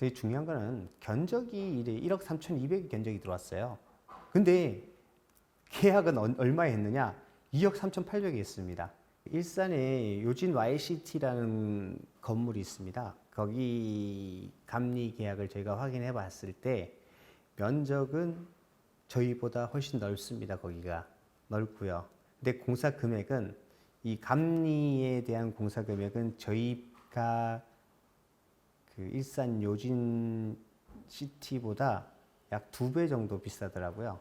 되게 중요한 거는 견적이 이래 1억 3,200이 견적이 들어왔어요. 근데 계약은 얼마에 했느냐? 2억 3,800에 했습니다. 일산에 요진 YCT라는 건물이 있습니다. 거기 감리 계약을 저희가 확인해 봤을 때 면적은 저희보다 훨씬 넓습니다. 거기가 넓고요. 근데 공사 금액은 이 감리에 대한 공사 금액은 저희가 그 일산 요진 시티보다 약 2배 정도 비싸더라고요.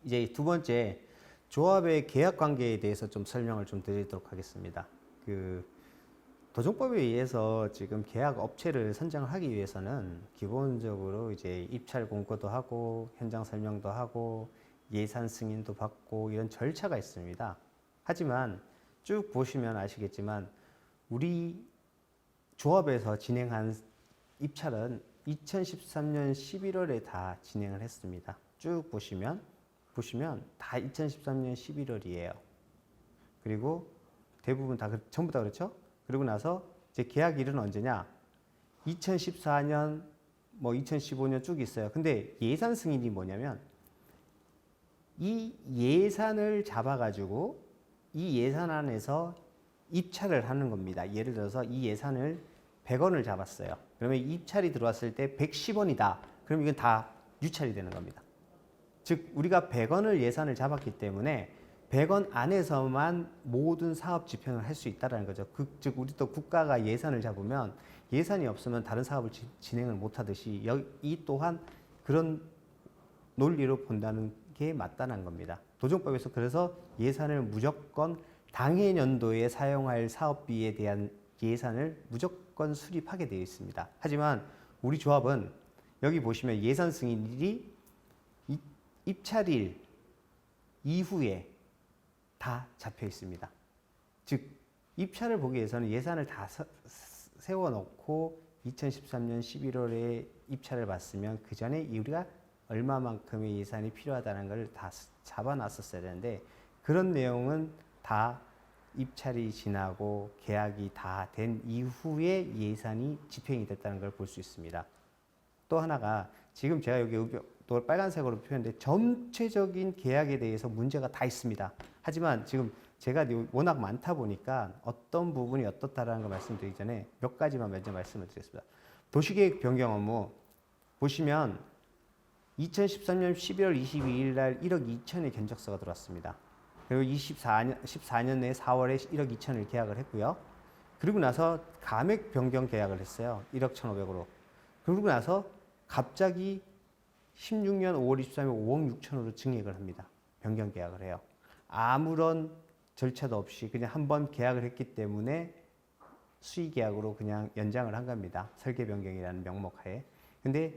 이제 두 번째 조합의 계약 관계에 대해서 좀 설명을 좀 드리도록 하겠습니다. 도정법에 의해서 지금 계약 업체를 선정을 하기 위해서는 기본적으로 이제 입찰 공고도 하고 현장 설명도 하고 예산 승인도 받고 이런 절차가 있습니다. 하지만 쭉 보시면 아시겠지만 우리 조합에서 진행한 입찰은 2013년 11월에 다 진행을 했습니다. 쭉 보시면 다 2013년 11월이에요. 그리고 대부분 다 전부 다 그렇죠? 그리고 나서 이제 계약일은 언제냐? 2014년, 2015년 쭉 있어요. 근데 예산 승인이 뭐냐면 이 예산을 잡아가지고 이 예산 안에서 입찰을 하는 겁니다. 예를 들어서 이 예산을 100원을 잡았어요. 그러면 입찰이 들어왔을 때 110원이다. 그럼 이건 다 유찰이 되는 겁니다. 즉 우리가 100원을 예산을 잡았기 때문에 100원 안에서만 모든 사업 집행을 할 수 있다는 거죠. 즉 우리 또 국가가 예산을 잡으면 예산이 없으면 다른 사업을 진행을 못하듯이 이 또한 그런 논리로 본다는 게 맞다는 겁니다. 도정법에서 그래서 예산을 무조건 당해 연도에 사용할 사업비에 대한 예산을 무조건 수립하게 되어 있습니다. 하지만 우리 조합은 여기 보시면 예산 승인일이 입찰일 이후에 다 잡혀 있습니다. 즉 입찰을 보기 위해서는 예산을 다 세워놓고 2013년 11월에 입찰을 받으면 그 전에 우리가 얼마만큼의 예산이 필요하다는 걸 다 잡아놨었어야 되는데 그런 내용은 다 입찰이 지나고 계약이 다 된 이후에 예산이 집행이 됐다는 걸 볼 수 있습니다. 또 하나가 지금 제가 여기 또 빨간색으로 표현했는데 전체적인 계약에 대해서 문제가 다 있습니다. 하지만 지금 제가 워낙 많다 보니까 어떤 부분이 어떻다라는 걸 말씀드리기 전에 몇 가지만 먼저 말씀을 드리겠습니다. 도시계획 변경 업무 보시면 2013년 12월 22일 날 1억 2천의 견적서가 들어왔습니다. 그리고 14년에 4월에 1억 2천을 계약을 했고요. 그리고 나서 감액 변경 계약을 했어요. 1억 1,500으로. 그리고 나서 갑자기 16년 5월 23일 5억 6천으로 증액을 합니다. 변경 계약을 해요. 아무런 절차도 없이 그냥 한번 계약을 했기 때문에 수의 계약으로 그냥 연장을 한 겁니다. 설계 변경이라는 명목하에. 근데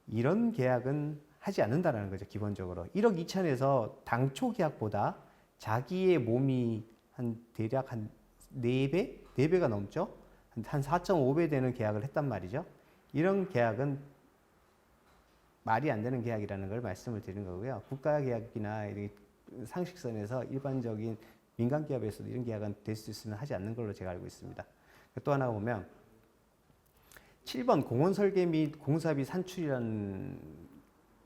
이런 계약은 하지 않는다는 거죠. 기본적으로 1억 2천에서 당초 계약보다 자기의 몸이 대략 한 4배? 4배가 넘죠? 한 4.5배 되는 계약을 했단 말이죠. 이런 계약은 말이 안 되는 계약이라는 걸 말씀을 드리는 거고요. 국가계약이나 상식선에서 일반적인 민간기업에서도 이런 계약은 될 수 있으면 하지 않는 걸로 제가 알고 있습니다. 또 하나 보면 7번 공원설계 및 공사비 산출이라는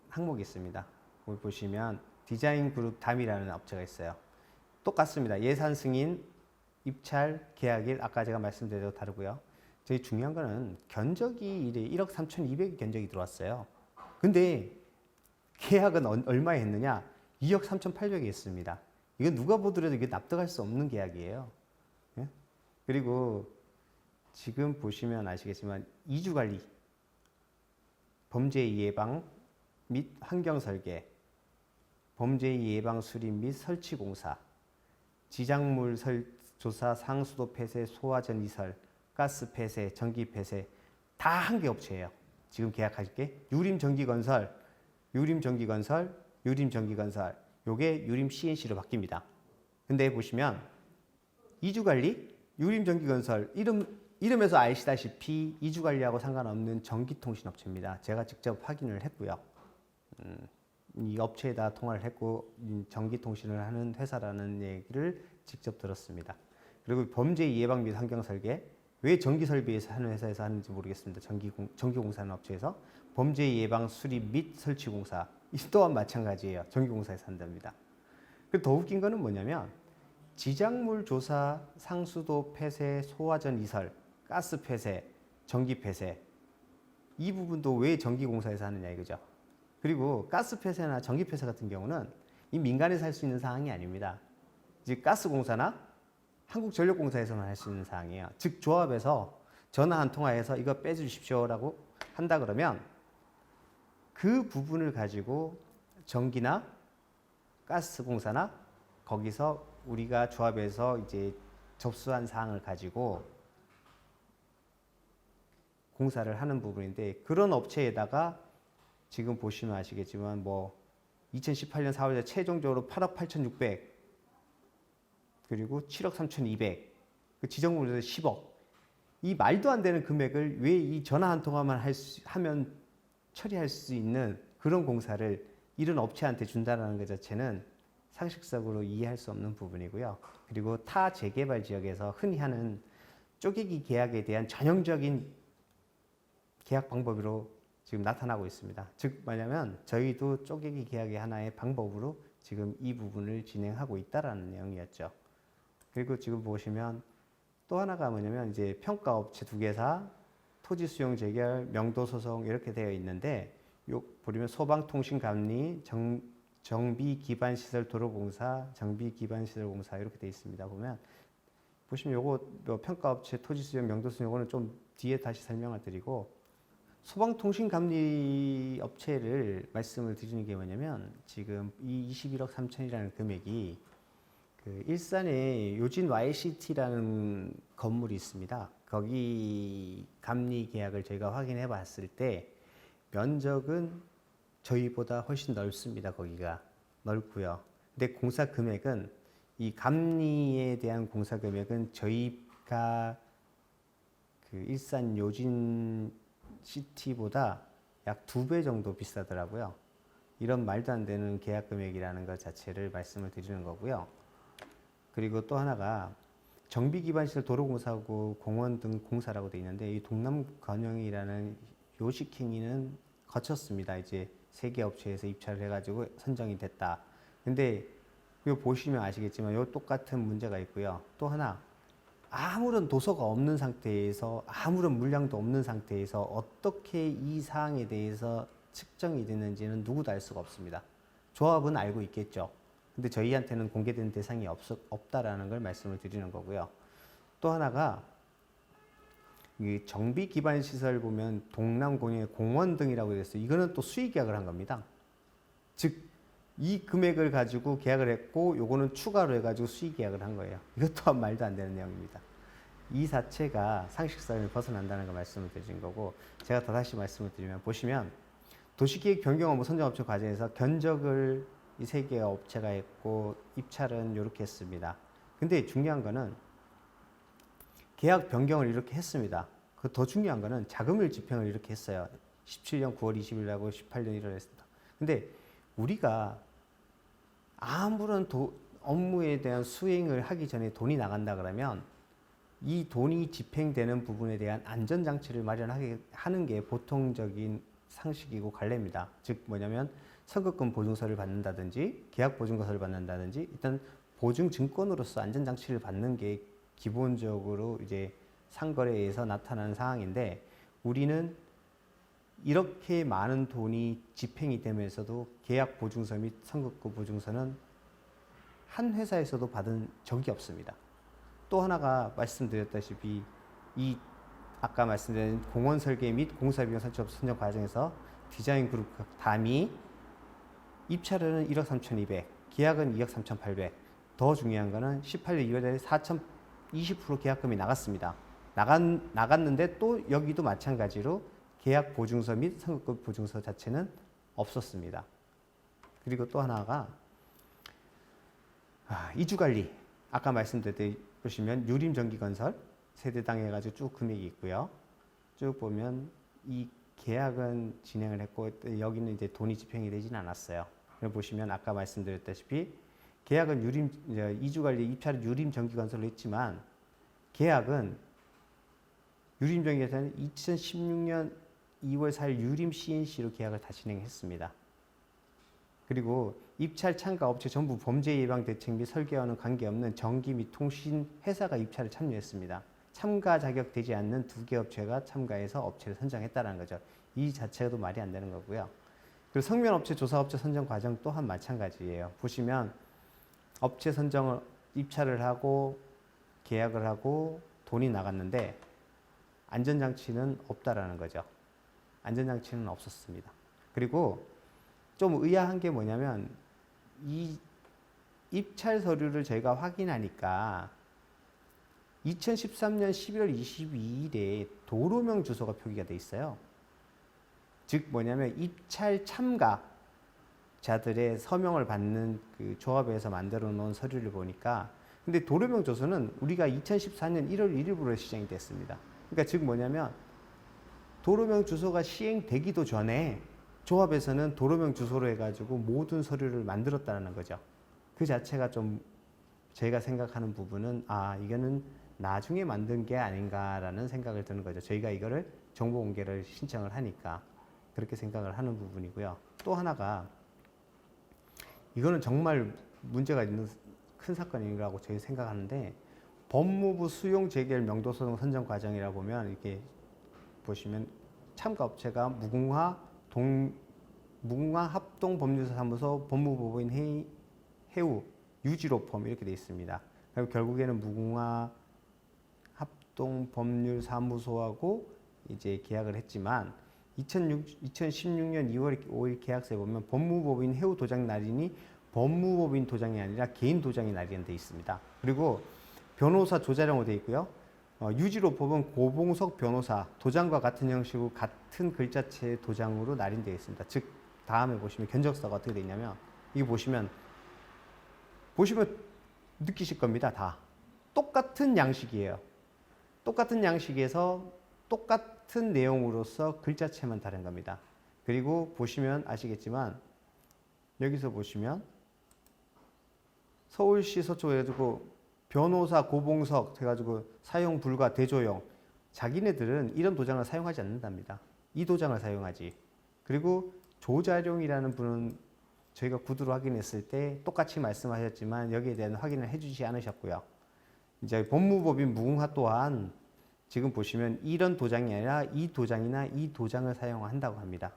항목이 있습니다. 거기 보시면 디자인그룹 담이라는 업체가 있어요. 똑같습니다. 예산 승인, 입찰, 계약일 아까 제가 말씀드린 대로 다르고요. 제일 중요한 거는 견적이 1억 3,200이 견적이 들어왔어요. 근데 계약은 얼마에 했느냐? 2억 3,800에 했습니다. 이건 누가 보더라도 이게 납득할 수 없는 계약이에요. 예? 그리고 지금 보시면 아시겠지만 이주관리, 범죄 예방 및 환경설계, 범죄 예방 수립 및 설치 공사, 지작물 조사, 상수도 폐쇄, 소화전 이설, 가스 폐쇄, 전기 폐쇄 다 한 개 업체예요. 지금 계약할 게 유림전기건설, 요게 유림 CNC로 바뀝니다. 근데 보시면 이주관리, 유림전기건설 이름 이름에서 아시다시피 이주관리하고 상관없는 전기통신업체입니다. 제가 직접 확인을 했고요. 이 업체에다 통화를 했고 전기통신을 하는 회사라는 얘기를 직접 들었습니다. 그리고 범죄 예방 및 환경설계, 왜 전기설비에서 하는 회사에서 하는지 모르겠습니다. 전기공사하는 업체에서 범죄 예방 수립 및 설치공사, 이 또한 마찬가지예요. 전기공사에서 한답니다. 더 웃긴 거는 뭐냐면 지작물 조사, 상수도 폐쇄, 소화전 이설, 가스 폐쇄, 전기 폐쇄, 이 부분도 왜 전기공사에서 하느냐 이거죠. 그리고 가스 폐쇄나 전기 폐쇄 같은 경우는 이 민간에서 할 수 있는 사항이 아닙니다. 즉 가스공사나 한국전력공사에서만 할 수 있는 사항이에요. 즉 조합에서 전화 한 통화해서 이거 빼주십시오라고 한다 그러면 그 부분을 가지고 전기나 가스공사나 거기서 우리가 조합에서 이제 접수한 사항을 가지고 공사를 하는 부분인데, 그런 업체에다가 지금 보시면 아시겠지만 뭐 2018년 4월에 최종적으로 8억 8,600 그리고 7억 3,200 그 지정물에서 10억, 이 말도 안 되는 금액을 왜 이 전화 한 통화만 하면 처리할 수 있는 그런 공사를 이런 업체한테 준다는 것 자체는 상식적으로 이해할 수 없는 부분이고요. 그리고 타 재개발 지역에서 흔히 하는 쪼개기 계약에 대한 전형적인 계약 방법으로 지금 나타나고 있습니다. 즉 뭐냐면 저희도 쪼개기 계약의 하나의 방법으로 지금 이 부분을 진행하고 있다라는 내용이었죠. 그리고 지금 보시면 또 하나가 뭐냐면 이제 평가업체 2개사, 토지 수용 재결, 명도 소송 이렇게 되어 있는데, 요 보시면 소방통신감리, 정비기반시설 도로공사, 정비기반시설공사 이렇게 되어 있습니다. 보시면 요거 평가업체 토지 수용, 명도 수용 요거는 좀 뒤에 다시 설명을 드리고, 소방통신감리 업체를 말씀을 드리는 게 뭐냐면 지금 이 21억 3천이라는 금액이 그 일산에 요진 YCT라는 건물이 있습니다. 거기 감리 계약을 저희가 확인해 봤을 때 면적은 저희보다 훨씬 넓습니다. 거기가 넓고요. 근데 공사 금액은, 이 감리에 대한 공사 금액은 저희가 그 일산 요진 시티보다 약 2배 정도 비싸더라고요. 이런 말도 안 되는 계약 금액이라는 것 자체를 말씀을 드리는 거고요. 그리고 또 하나가 정비기반시설 도로공사하고 공원 등 공사라고 되어 있는데, 이 동남관영이라는 요식행위는 거쳤습니다. 이제 3개 업체에서 입찰을 해가지고 선정이 됐다. 근데 이거 보시면 아시겠지만 이 똑같은 문제가 있고요. 또 하나, 아무런 도서가 없는 상태에서, 아무런 물량도 없는 상태에서 어떻게 이 사항에 대해서 측정이 됐는지는 누구도 알 수가 없습니다. 조합은 알고 있겠죠. 근데 저희한테는 공개된 대상이 없다라는 걸 말씀을 드리는 거고요. 또 하나가 이 정비 기반 시설 보면 동남공영의 공원 등이라고 되어 있어요. 이거는 또 수의 계약을 한 겁니다. 즉 이 금액을 가지고 계약을 했고 요거는 추가로 해가지고 수의 계약을 한 거예요. 이것 또한 말도 안 되는 내용입니다. 이 자체가 상식선을 벗어난다는 걸 말씀을 드린 거고, 제가 더 다시 말씀을 드리면 보시면 도시계획 변경 업무 선정업체 과정에서 견적을 이 3개의 업체가 했고 입찰은 이렇게 했습니다. 근데 중요한 거는 계약 변경을 이렇게 했습니다. 그 더 중요한 거는 자금일 집행을 이렇게 했어요. 17년 9월 20일하고 18년 1월에 했습니다. 근데 우리가 아무런 업무에 대한 수행을 하기 전에 돈이 나간다 그러면 이 돈이 집행되는 부분에 대한 안전장치를 마련하게 하는 게 보통적인 상식이고 관례입니다. 즉 뭐냐면 선급금 보증서를 받는다든지 계약 보증서를 받는다든지 일단 보증 증권으로서 안전장치를 받는 게 기본적으로 이제 상거래에서 나타나는 상황인데, 우리는 이렇게 많은 돈이 집행이 되면서도 계약 보증서 및 선급금 보증서는 한 회사에서도 받은 적이 없습니다. 또 하나가 말씀드렸다시피 이 아까 말씀드린 공원 설계 및 공사비용 선정 과정에서 디자인 그룹 담이 입찰은 1억 3,200, 계약은 2억 3,800. 더 중요한 거는 18년 2월에 4,020% 계약금이 나갔습니다. 나갔는데 또 여기도 마찬가지로 계약 보증서 및 선급금 보증서 자체는 없었습니다. 그리고 또 하나가 이주관리. 아까 말씀드렸듯이 보시면 유림전기건설, 세대당 해가지고 쭉 금액이 있고요. 쭉 보면 이 계약은 진행을 했고 여기는 이제 돈이 집행이 되진 않았어요. 보시면 아까 말씀드렸다시피 계약은 이주관리 입찰을 유림전기건설로 했지만 계약은 유림전기에서는 2016년 2월 4일 유림 CNC로 계약을 다 진행했습니다. 그리고 입찰 참가 업체 전부 범죄 예방 대책 및 설계와는 관계없는 전기 및 통신 회사가 입찰에 참여했습니다. 참가 자격되지 않는 2개 업체가 참가해서 업체를 선정했다는 거죠. 이 자체도 말이 안 되는 거고요. 그리고 성면업체, 조사업체 선정 과정 또한 마찬가지예요. 보시면 업체 선정을 입찰을 하고 계약을 하고 돈이 나갔는데 안전장치는 없다라는 거죠. 안전장치는 없었습니다. 그리고 좀 의아한 게 뭐냐면 이 입찰 서류를 저희가 확인하니까 2013년 11월 22일에 도로명 주소가 표기가 돼 있어요. 즉 뭐냐면 입찰 참가자들의 서명을 받는 그 조합에서 만들어 놓은 서류를 보니까 근데 도로명 주소는 우리가 2014년 1월 1일부로 시행이 됐습니다. 그러니까 즉 뭐냐면 도로명 주소가 시행되기도 전에 조합에서는 도로명 주소로 해가지고 모든 서류를 만들었다는 거죠. 그 자체가 좀 제가 생각하는 부분은 이거는 나중에 만든 게 아닌가라는 생각을 드는 거죠. 저희가 이거를 정보 공개를 신청을 하니까 그렇게 생각을 하는 부분이고요. 또 하나가 이거는 정말 문제가 있는 큰 사건이라고 저희 생각하는데 법무부 수용 재결 명도소송 선정 과정이라 보면 이렇게 보시면 참가업체가 무궁화 합동법률사무소 법무법인 해우 유지로펌 이렇게 되어 있습니다. 그리고 결국에는 무궁화 합동법률사무소하고 이제 계약을 했지만 2016년 2월 5일 계약서에 보면 법무법인 해우 도장 날인이 법무법인 도장이 아니라 개인 도장이 날인되어 있습니다. 그리고 변호사 조자령으로 되어 있고요. 유지로법은 고봉석 변호사 도장과 같은 형식으로 같은 글자체의 도장으로 날인되어 있습니다. 즉 다음에 보시면 견적서가 어떻게 되어 있냐면 이게 보시면 느끼실 겁니다. 다 똑같은 양식이에요. 똑같은 양식에서 똑같은 내용으로서 글자체만 다른 겁니다. 그리고 보시면 아시겠지만 여기서 보시면 서울시 서초 해가지고 변호사 고봉석 해가지고 사용 불가 대조용 자기네들은 이런 도장을 사용하지 않는답니다. 이 도장을 사용하지. 그리고 조자룡이라는 분은 저희가 구두로 확인했을 때 똑같이 말씀하셨지만 여기에 대한 확인을 해주지 않으셨고요. 이제 법무법인 무궁화 또한 지금 보시면 이런 도장이 아니라 이 도장이나 이 도장을 사용한다고 합니다.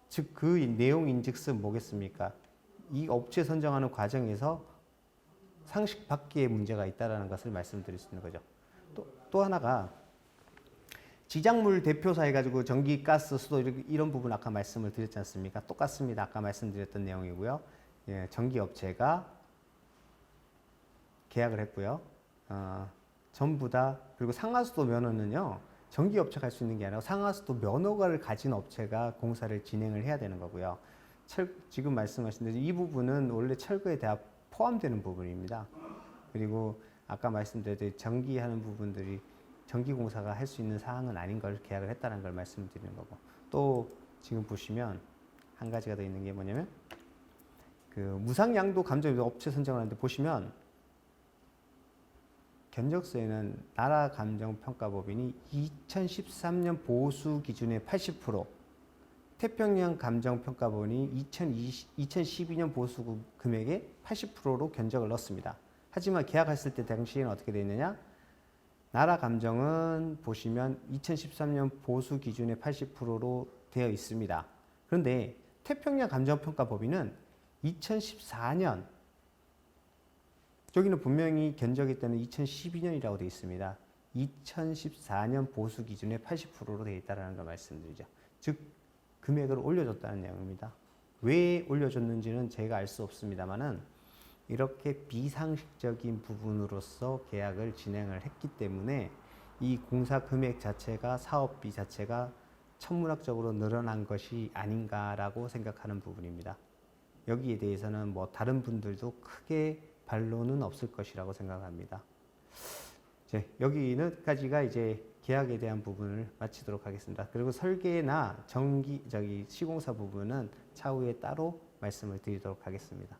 즉 그 내용인즉슨 뭐겠습니까? 이 업체 선정하는 과정에서 상식 밖의 문제가 있다는 것을 말씀드릴 수 있는 거죠. 또 하나가 지작물 대표사 해가지고 전기, 가스, 수도 이런 부분 아까 말씀을 드렸지 않습니까? 똑같습니다. 아까 말씀드렸던 내용이고요. 예, 전기업체가 계약을 했고요. 전부 다 그리고 상하수도 면허는요. 전기업체가 할 수 있는 게 아니라 상하수도 면허를 가진 업체가 공사를 진행을 해야 되는 거고요. 지금 말씀하신 대로 이 부분은 원래 철거에 다 포함되는 부분입니다. 그리고 아까 말씀드렸듯이 전기하는 부분들이 전기공사가 할 수 있는 사항은 아닌 걸 계약을 했다는 걸 말씀드리는 거고 또 지금 보시면 한 가지가 더 있는 게 뭐냐면 그 무상양도 감정 업체 선정을 하는데 보시면 견적서에는 나라감정평가법인이 2013년 보수 기준의 80%, 태평양 감정평가법인이 2012년 보수 금액의 80%로 견적을 넣었습니다. 하지만 계약했을 때 당시에는 어떻게 되어 있느냐? 나라감정은 보시면 2013년 보수 기준의 80%로 되어 있습니다. 그런데 태평양 감정평가법인은 2014년 여기는 분명히 견적이 때는 2012년이라고 되어 있습니다. 2014년 보수 기준의 80%로 되어 있다는 걸 말씀드리죠. 즉 금액을 올려줬다는 내용입니다. 왜 올려줬는지는 제가 알 수 없습니다만은 이렇게 비상식적인 부분으로서 계약을 진행을 했기 때문에 이 공사 금액 자체가 사업비 자체가 천문학적으로 늘어난 것이 아닌가라고 생각하는 부분입니다. 여기에 대해서는 뭐 다른 분들도 크게 반론은 없을 것이라고 생각합니다. 이제 여기는까지가 이제 계약에 대한 부분을 마치도록 하겠습니다. 그리고 설계나 시공사 부분은 차후에 따로 말씀을 드리도록 하겠습니다.